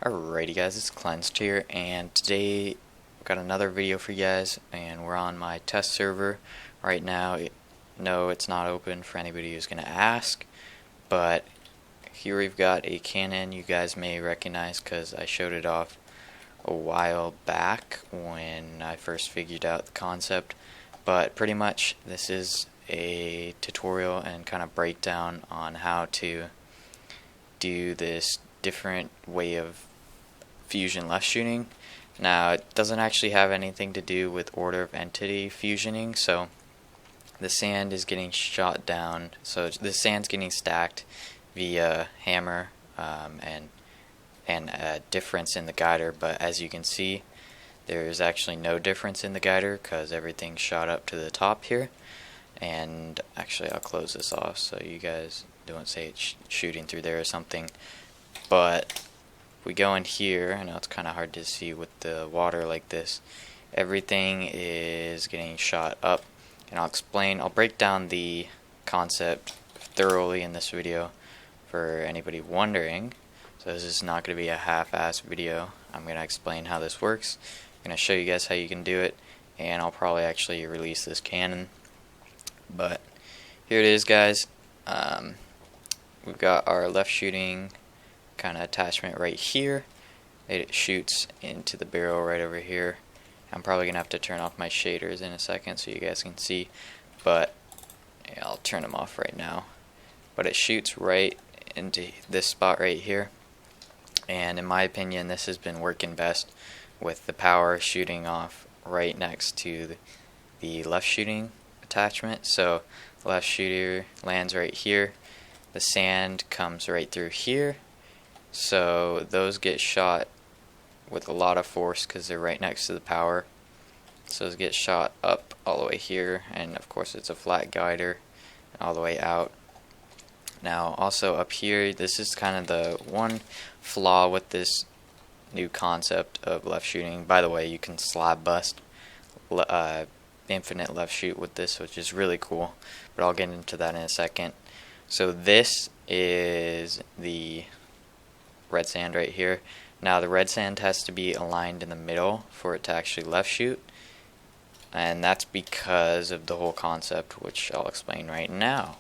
Alrighty guys, it's Cleansed here, and today I've got another video for you guys, and we're on my test server right now. No, it's not open for anybody who's going to ask, but here we've got a cannon you guys may recognize because I showed it off a while back when I first figured out the concept, but pretty much this is a tutorial and kind of breakdown on how to do this different way of fusion left shooting. Now, it doesn't actually have anything to do with order of entity fusioning, so the sand is getting shot down, so the sand's getting stacked via hammer and a difference in the guider, but as you can see there's actually no difference in the guider because everything's shot up to the top here. And actually I'll close this off so you guys don't say it's shooting through there or something, but if we go in here, I know it's kind of hard to see with the water like this, everything is getting shot up, and I'll break down the concept thoroughly in this video for anybody wondering. So this is not going to be a half-ass video. I'm going to explain how this works, I'm going to show you guys how you can do it, and I'll probably actually release this cannon. But here it is, guys. We've got our left shooting kind of attachment right here. It shoots into the barrel right over here. I'm probably gonna have to turn off my shaders in a second so you guys can see, but yeah, I'll turn them off right now. But it shoots right into this spot right here, and in my opinion this has been working best with the power shooting off right next to the left shooting attachment. So the left shooter lands right here, the sand comes right through here, so those get shot with a lot of force because they're right next to the power. So those get shot up all the way here, and of course it's a flat guider all the way out. Now also up here, this is kind of the one flaw with this new concept of left shooting. By the way, you can slab bust infinite left shoot with this, which is really cool, but I'll get into that in a second. So this is the red sand right here. Now the red sand has to be aligned in the middle for it to actually left shoot, and that's because of the whole concept, which I'll explain right now.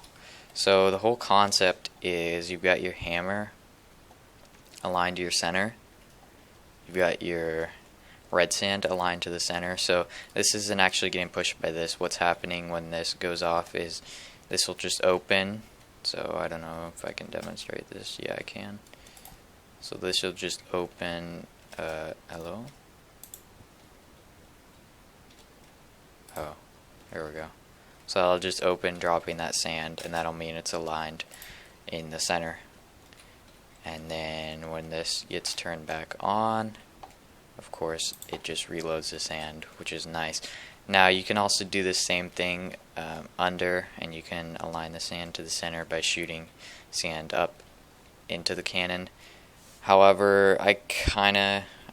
So the whole concept is you've got your hammer aligned to your center, you've got your red sand aligned to the center. So this isn't actually getting pushed by this. What's happening when this goes off is this will just open. So I don't know if I can demonstrate this. Yeah, I can. So this will just open. Hello? Oh, there we go. So I'll just open, dropping that sand, and that'll mean it's aligned in the center. And then when this gets turned back on, of course it just reloads the sand, which is nice. Now you can also do the same thing under, and you can align the sand to the center by shooting sand up into the cannon. However, I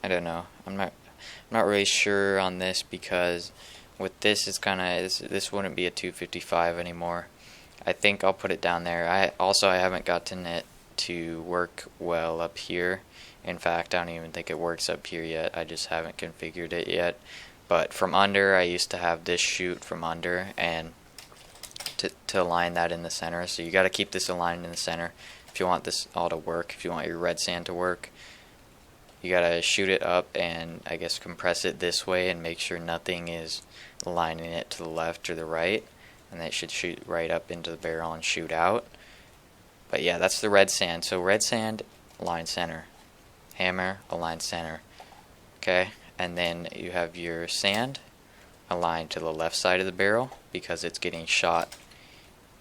don't know, I'm not really sure on this, because with this it's this wouldn't be a 255 anymore. I think I'll put it down there. I haven't gotten it to work well up here. In fact, I don't even think it works up here yet. I just haven't configured it yet. But from under, I used to have this shoot from under, and to align that in the center. So you got to keep this aligned in the center if you want this all to work. If you want your red sand to work, you got to shoot it up and I guess compress it this way and make sure nothing is aligning it to the left or the right, and that should shoot right up into the barrel and shoot out. But yeah, that's the red sand. So red sand, align center. Hammer, align center. Okay, and then you have your sand aligned to the left side of the barrel because it's getting shot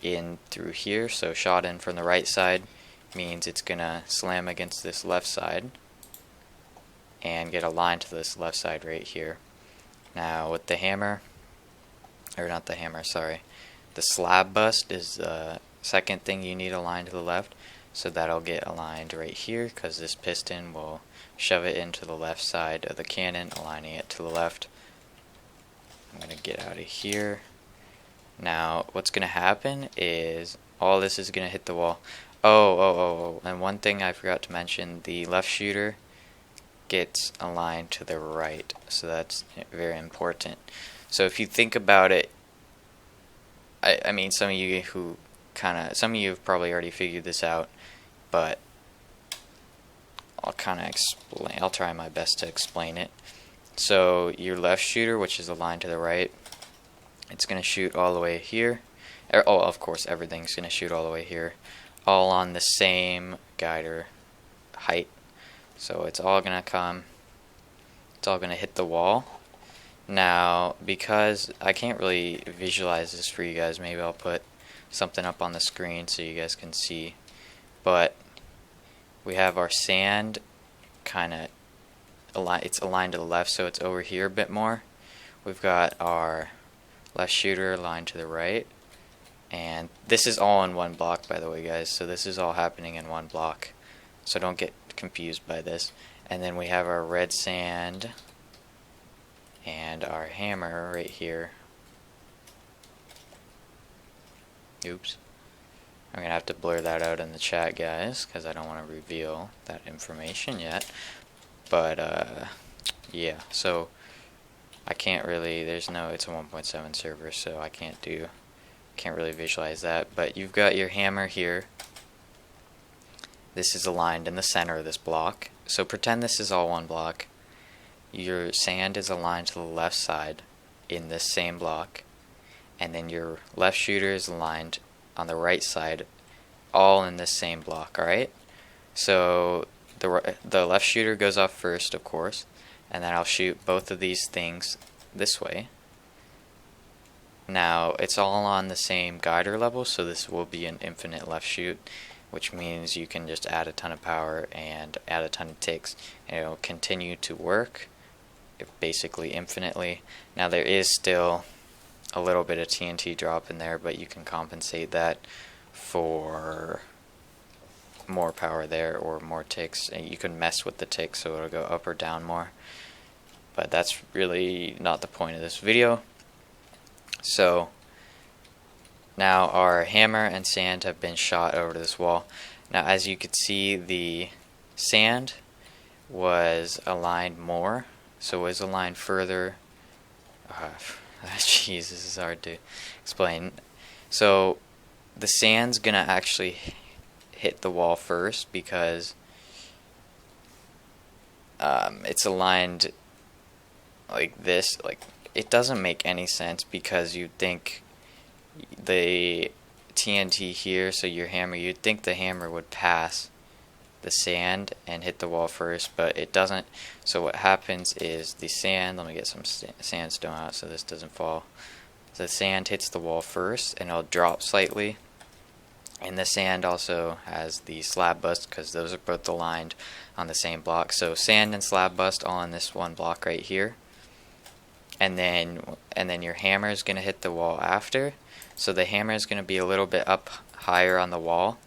in through here. So shot in from the right side means it's gonna slam against this left side and get aligned to this left side right here. Now with the hammer, or not the hammer, sorry, the slab bust is the second thing you need aligned to the left. So that'll get aligned right here because this piston will shove it into the left side of the cannon, aligning it to the left. I'm going to get out of here. Now what's going to happen is all this is going to hit the wall. And one thing I forgot to mention, the left shooter gets aligned to the right, so that's very important. So if you think about it, I mean, some of you have probably already figured this out, but I'll kind of explain. I'll try my best to explain it. So your left shooter, which is aligned to the right, it's going to shoot all the way here. Oh, of course, everything's going to shoot all the way here, all on the same guider height. So it's all going to hit the wall. Now, because I can't really visualize this for you guys, maybe I'll put something up on the screen so you guys can see. But we have our sand it's aligned to the left, so it's over here a bit more. We've got our left shooter aligned to the right. And this is all in one block, by the way, guys. So this is all happening in one block. So don't get confused by this. And then we have our red sand and our hammer right here. Oops. I'm going to have to blur that out in the chat, guys, because I don't want to reveal that information yet. But, yeah, so I can't really, it's a 1.7 server, so I can't really visualize that. But you've got your hammer here. This is aligned in the center of this block. So pretend this is all one block. Your sand is aligned to the left side in this same block. And then your left shooter is aligned on the right side, all in this same block, alright? So the left shooter goes off first, of course, and then I'll shoot both of these things this way. Now, it's all on the same guider level, so this will be an infinite left shoot, which means you can just add a ton of power and add a ton of ticks, and it'll continue to work basically infinitely. Now, there is still a little bit of TNT drop in there, but you can compensate that for more power there or more ticks, and you can mess with the ticks so it'll go up or down more, but that's really not the point of this video. So now our hammer and sand have been shot over to this wall. Now, as you can see, the sand was aligned more, so it was aligned further. Jeez, this is hard to explain. So the sand's gonna actually hit the wall first because it's aligned like this. Like, it doesn't make any sense because you'd think the TNT here, so your hammer, you'd think the hammer would pass the sand and hit the wall first, but it doesn't. So what happens is the sand, let me get some sandstone out so this doesn't fall. The sand hits the wall first and it'll drop slightly, and the sand also has the slab bust because those are both aligned on the same block. So sand and slab bust all on this one block right here, and then your hammer is going to hit the wall after. So the hammer is going to be a little bit up higher on the wall,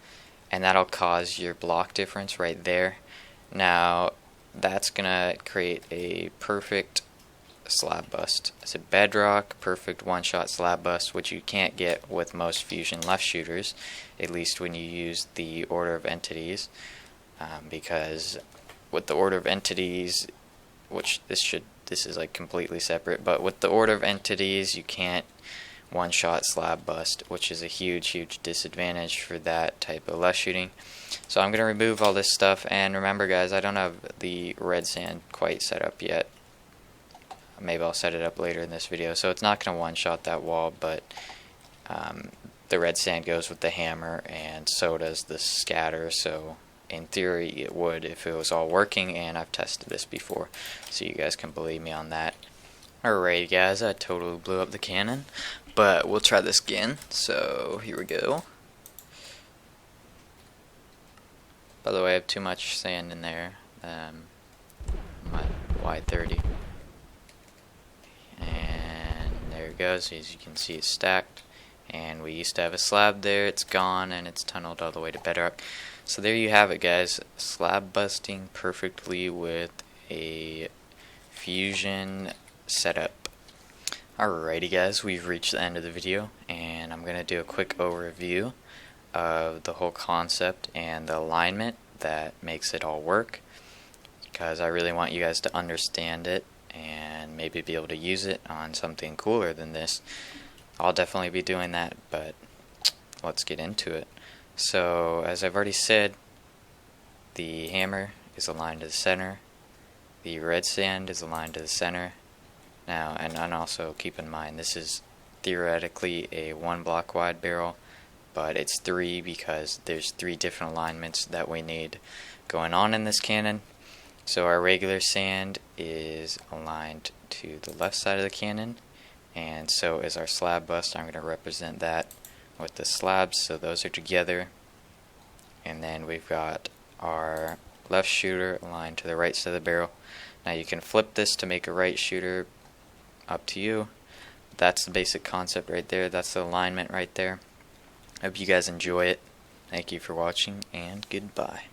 and that'll cause your block difference right there. Now that's going to create a perfect slab bust. It's a bedrock perfect one-shot slab bust, which you can't get with most fusion left shooters, at least when you use the order of entities, because with the order of entities, which this is like completely separate, but with the order of entities you can't one-shot slab bust, which is a huge disadvantage for that type of left shooting. So I'm going to remove all this stuff, and remember, guys, I don't have the red sand quite set up yet. Maybe I'll set it up later in this video. So it's not going to one-shot that wall, but the red sand goes with the hammer, and so does the scatter. So in theory it would if it was all working, and I've tested this before, so you guys can believe me on that. Alright, guys, I totally blew up the cannon, but we'll try this again. So here we go. By the way, I have too much sand in there. My Y30. And there it goes. As you can see, it's stacked. And we used to have a slab there. It's gone, and it's tunneled all the way to bedrock. So there you have it, guys. Slab busting perfectly with a fusion setup. Alrighty, guys, we've reached the end of the video, and I'm going to do a quick overview of the whole concept and the alignment that makes it all work. because I really want you guys to understand it and maybe be able to use it on something cooler than this. I'll definitely be doing that, but let's get into it. So, as I've already said, the hammer is aligned to the center, the red sand is aligned to the center. Now, and also keep in mind, this is theoretically a 1 block wide barrel, but it's 3 because there's 3 different alignments that we need going on in this cannon. So our regular sand is aligned to the left side of the cannon, and so is our slab bust. I'm going to represent that with the slabs, so those are together. And then we've got our left shooter aligned to the right side of the barrel. Now you can flip this to make a right shooter, up to you. That's the basic concept right there. That's the alignment right there. Hope you guys enjoy it. Thank you for watching, and goodbye.